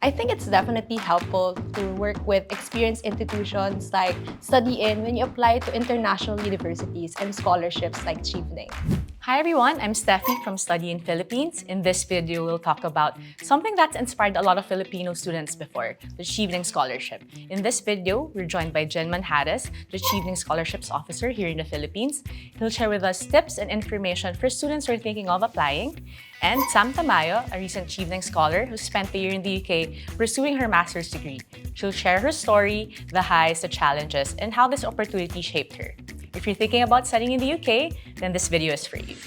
I think it's definitely helpful to work with experienced institutions like StudyIn when you apply to international universities and scholarships like Chevening. Hi everyone, I'm Steffi from StudyIn Philippines. In this video, we'll talk about something that's inspired a lot of Filipino students before, the Chevening Scholarship. In this video, we're joined by Jedd Manjares, the Chevening Scholarships Officer here in the Philippines. He'll share with us tips and information for students who are thinking of applying. And Sam Tamayo, a recent Chevening scholar who spent a year in the UK pursuing her master's degree. She'll share her story, the highs, the challenges, and how this opportunity shaped her. If you're thinking about studying in the UK, then this video is for you.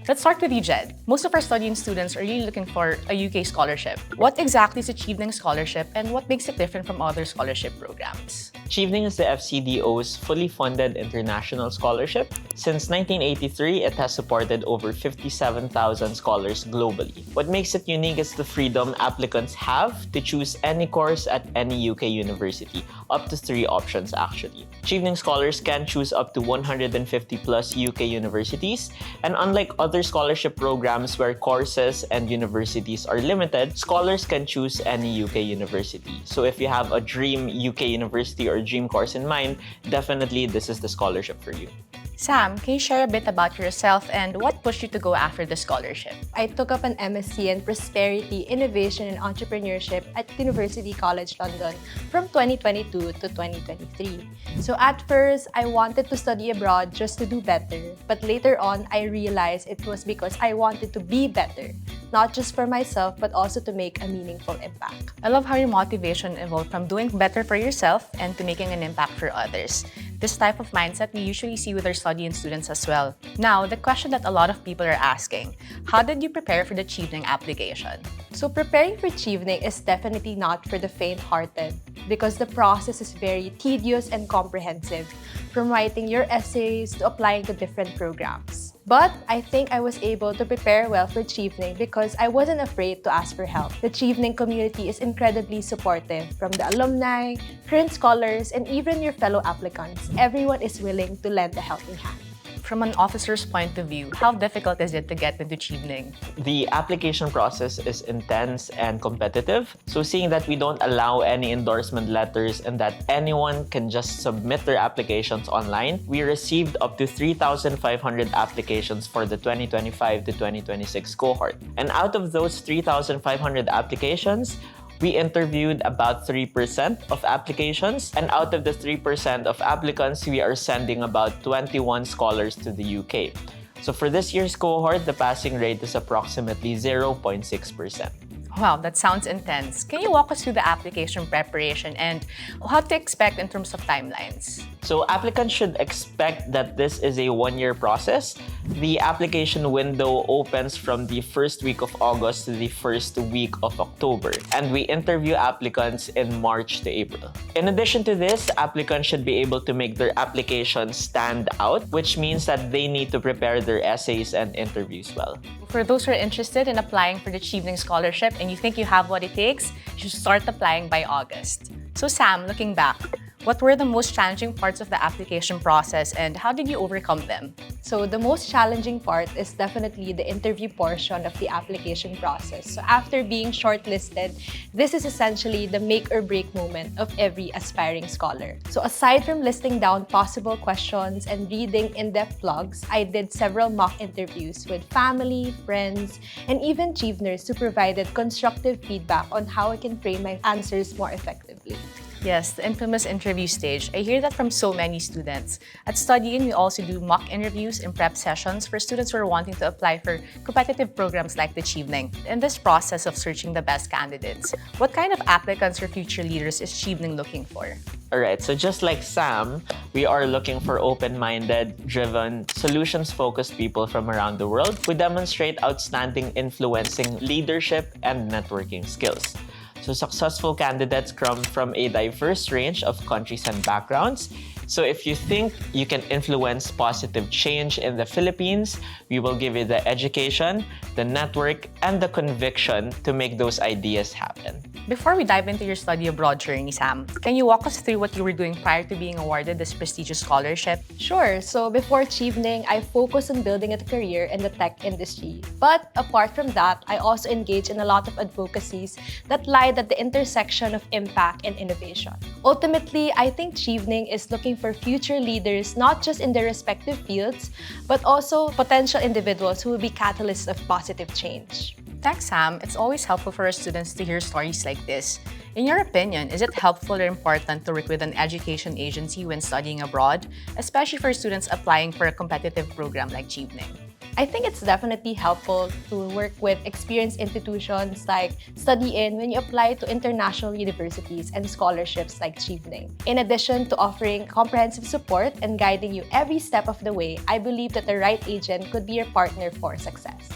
Let's start with you, Jedd. Most of our StudyIn students are really looking for a UK scholarship. What exactly is a Chevening Scholarship and what makes it different from other scholarship programs? Chevening is the FCDO's fully funded international scholarship. Since 1983, it has supported over 57,000 scholars globally. What makes it unique is the freedom applicants have to choose any course at any UK university, up to 3 options actually. Chevening scholars can choose up to 150 plus UK universities, and unlike other scholarship programs where courses and universities are limited, scholars can choose any UK university. So if you have a dream UK university or dream course in mind, definitely this is the scholarship for you. Sam, can you share a bit about yourself and what pushed you to go after the scholarship? I took up an MSc in Prosperity, Innovation and Entrepreneurship at University College London from 2022 to 2023. So at first, I wanted to study abroad just to do better. But later on, I realized it was because I wanted to be better, not just for myself, but also to make a meaningful impact. I love how your motivation evolved from doing better for yourself and to making an impact for others. This type of mindset we usually see with our StudyIn students as well. Now, the question that a lot of people are asking, how did you prepare for the Chevening application? So preparing for Chevening is definitely not for the faint-hearted because the process is very tedious and comprehensive, from writing your essays to applying to different programs. But I think I was able to prepare well for Chevening because I wasn't afraid to ask for help. The Chevening community is incredibly supportive, from the alumni, current scholars, and even your fellow applicants. Everyone is willing to lend a helping hand. From an officer's point of view, how difficult is it to get into Chevening? The application process is intense and competitive. So seeing that we don't allow any endorsement letters and that anyone can just submit their applications online, we received up to 3,500 applications for the 2025 to 2026 cohort. And out of those 3,500 applications, we interviewed about 3% of applications, and out of the 3% of applicants, we are sending about 21 scholars to the UK. So for this year's cohort, the passing rate is approximately 0.6%. Wow, that sounds intense. Can you walk us through the application preparation and what to expect in terms of timelines? So applicants should expect that this is a 1-year process. The application window opens from the first week of August to the first week of October, and we interview applicants in March to April. In addition to this, applicants should be able to make their application stand out, which means that they need to prepare their essays and interviews well. For those who are interested in applying for the Chevening Scholarship and you think you have what it takes, you should start applying by August. So Sam, looking back, what were the most challenging parts of the application process and how did you overcome them? So the most challenging part is definitely the interview portion of the application process. So after being shortlisted, this is essentially the make or break moment of every aspiring scholar. So aside from listing down possible questions and reading in-depth blogs, I did several mock interviews with family, friends, and even Cheveners who provided constructive feedback on how I can frame my answers more effectively. Yes, the infamous interview stage. I hear that from so many students. At StudyIn, we also do mock interviews and prep sessions for students who are wanting to apply for competitive programs like the Chevening. In this process of searching the best candidates, what kind of applicants or future leaders is Chevening looking for? Alright, so just like Sam, we are looking for open-minded, driven, solutions-focused people from around the world who demonstrate outstanding influencing leadership and networking skills. So successful candidates come from a diverse range of countries and backgrounds. So if you think you can influence positive change in the Philippines, we will give you the education, the network, and the conviction to make those ideas happen. Before we dive into your study abroad journey, Sam, can you walk us through what you were doing prior to being awarded this prestigious scholarship? Sure. So before Chevening, I focused on building a career in the tech industry. But apart from that, I also engaged in a lot of advocacies that lied at the intersection of impact and innovation. Ultimately, I think Chevening is looking for future leaders not just in their respective fields, but also potential individuals who will be catalysts of positive change. Thanks, Sam. It's always helpful for our students to hear stories like this. In your opinion, is it helpful or important to work with an education agency when studying abroad, especially for students applying for a competitive program like Chevening? I think it's definitely helpful to work with experienced institutions like StudyIn when you apply to international universities and scholarships like Chevening. In addition to offering comprehensive support and guiding you every step of the way, I believe that the right agent could be your partner for success.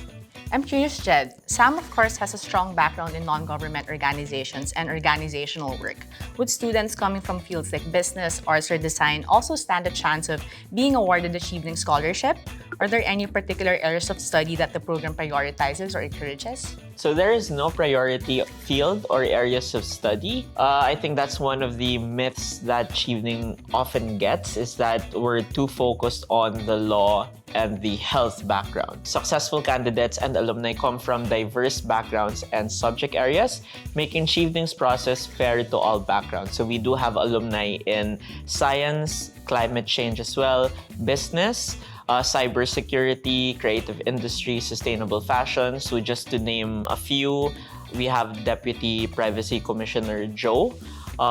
I'm curious, Jedd. Sam, of course, has a strong background in non-government organizations and organizational work. Would students coming from fields like business, arts, or design also stand a chance of being awarded the Chevening Scholarship? Are there any particular areas of study that the program prioritizes or encourages? So there is no priority field or areas of study. I think that's one of the myths that Chevening often gets, is that we're too focused on the law and the health background. Successful candidates and alumni come from diverse backgrounds and subject areas, making Chevening's process fair to all backgrounds. So we do have alumni in science, climate change as well, business, cybersecurity, creative industry, sustainable fashion. So just to name a few, we have Deputy Privacy Commissioner Joe.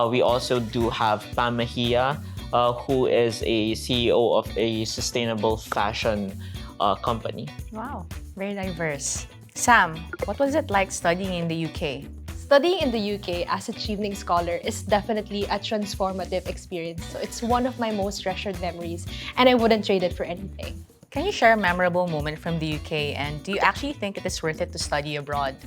We also do have Tamayo, who is a CEO of a sustainable fashion company. Wow, very diverse. Sam, what was it like studying in the UK? Studying in the UK as a Chevening scholar is definitely a transformative experience. So it's one of my most treasured memories, and I wouldn't trade it for anything. Can you share a memorable moment from the UK, and do you actually think it is worth it to study abroad?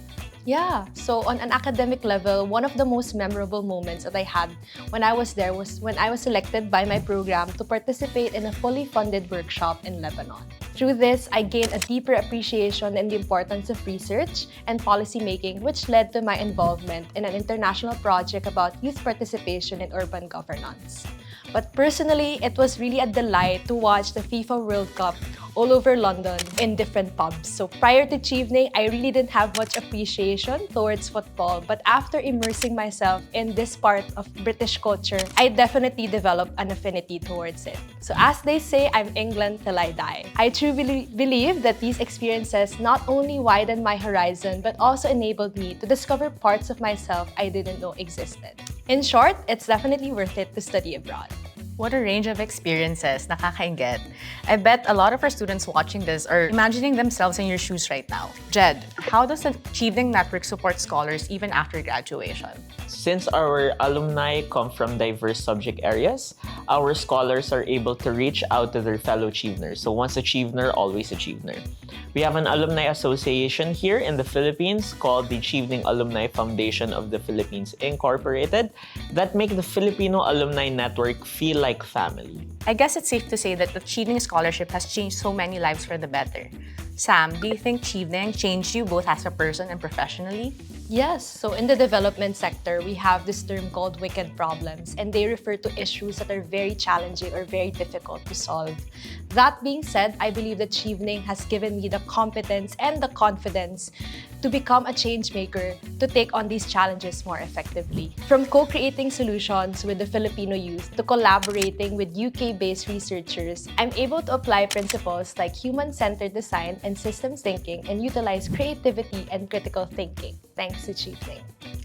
Yeah, so on an academic level, one of the most memorable moments that I had when I was there was when I was selected by my program to participate in a fully funded workshop in Lebanon. Through this, I gained a deeper appreciation in the importance of research and policy making, which led to my involvement in an international project about youth participation in urban governance. But personally, it was really a delight to watch the FIFA World Cup all over London in different pubs. So prior to Chevening, I really didn't have much appreciation towards football. But after immersing myself in this part of British culture, I definitely developed an affinity towards it. So as they say, I'm England till I die. I truly believe that these experiences not only widened my horizon, but also enabled me to discover parts of myself I didn't know existed. In short, it's definitely worth it to study abroad. What a range of experiences, nakakainget. I bet a lot of our students watching this are imagining themselves in your shoes right now. Jedd, how does the Chevening Network support scholars even after graduation? Since our alumni come from diverse subject areas, our scholars are able to reach out to their fellow Cheveners. So once a Chevener, always a Chevener. We have an alumni association here in the Philippines called the Chevening Alumni Foundation of the Philippines Incorporated that make the Filipino Alumni Network feel like family. I guess it's safe to say that the Chevening Scholarship has changed so many lives for the better. Sam, do you think Chevening changed you both as a person and professionally? Yes, so in the development sector, we have this term called wicked problems, and they refer to issues that are very challenging or very difficult to solve. That being said, I believe that Chevening has given me the competence and the confidence to become a change maker to take on these challenges more effectively. From co-creating solutions with the Filipino youth to collaborating with UK-based researchers, I'm able to apply principles like human-centered design and systems thinking and utilize creativity and critical thinking, thanks to Chevening.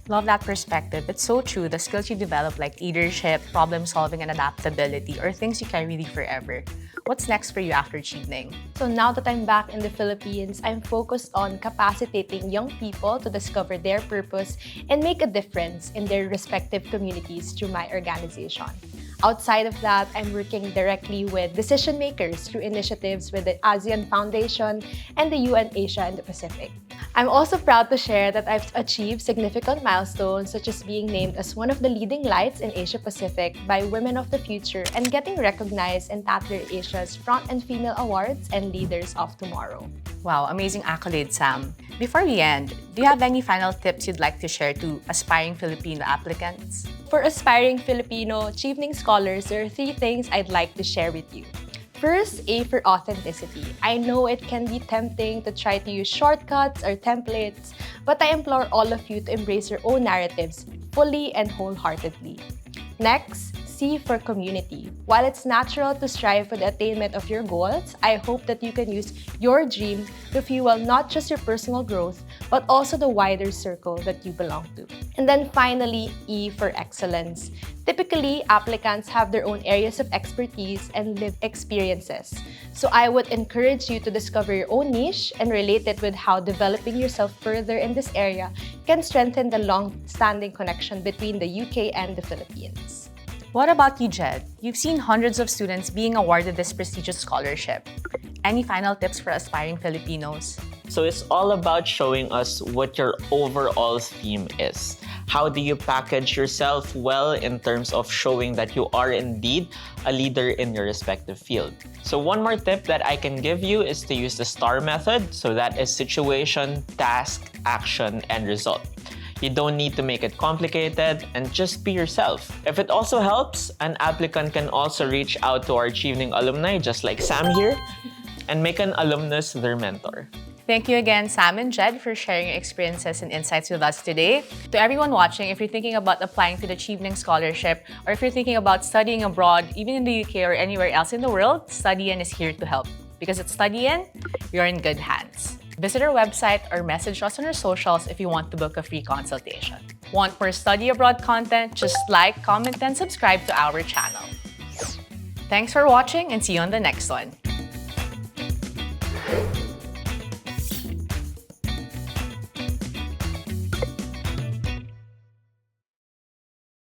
Love that perspective. It's so true. The skills you develop like leadership, problem solving, and adaptability are things you carry with you forever. What's next for you after Chevening? So now that I'm back in the Philippines, I'm focused on capacitating young people to discover their purpose and make a difference in their respective communities through my organization. Outside of that, I'm working directly with decision makers through initiatives with the ASEAN Foundation and the UN Asia and the Pacific. I'm also proud to share that I've achieved significant milestones such as being named as one of the leading lights in Asia Pacific by Women of the Future and getting recognized in Tatler Asia's Front and Female Awards and Leaders of Tomorrow. Wow, amazing accolade, Sam. Before we end, do you have any final tips you'd like to share to aspiring Filipino applicants? For aspiring Filipino Chevening scholars, there are 3 things I'd like to share with you. First, A for authenticity. I know it can be tempting to try to use shortcuts or templates, but I implore all of you to embrace your own narratives fully and wholeheartedly. Next, C for community. While it's natural to strive for the attainment of your goals, I hope that you can use your dream to fuel not just your personal growth, but also the wider circle that you belong to. And then finally, E for excellence. Typically, applicants have their own areas of expertise and lived experiences. So I would encourage you to discover your own niche and relate it with how developing yourself further in this area can strengthen the long-standing connection between the UK and the Philippines. What about you, Jedd? You've seen hundreds of students being awarded this prestigious scholarship. Any final tips for aspiring Filipinos? So it's all about showing us what your overall theme is. How do you package yourself well in terms of showing that you are indeed a leader in your respective field? So one more tip that I can give you is to use the STAR method. So that is situation, task, action, and result. You don't need to make it complicated and just be yourself. If it also helps, an applicant can also reach out to our Chevening alumni, just like Sam here, and make an alumnus their mentor. Thank you again, Sam and Jedd, for sharing your experiences and insights with us today. To everyone watching, if you're thinking about applying to the Chevening Scholarship, or if you're thinking about studying abroad, even in the UK or anywhere else in the world, StudyIn is here to help. Because at StudyIn, you're in good hands. Visit our website or message us on our socials if you want to book a free consultation. Want more study abroad content? Just like, comment, and subscribe to our channel. Thanks for watching and see you on the next one.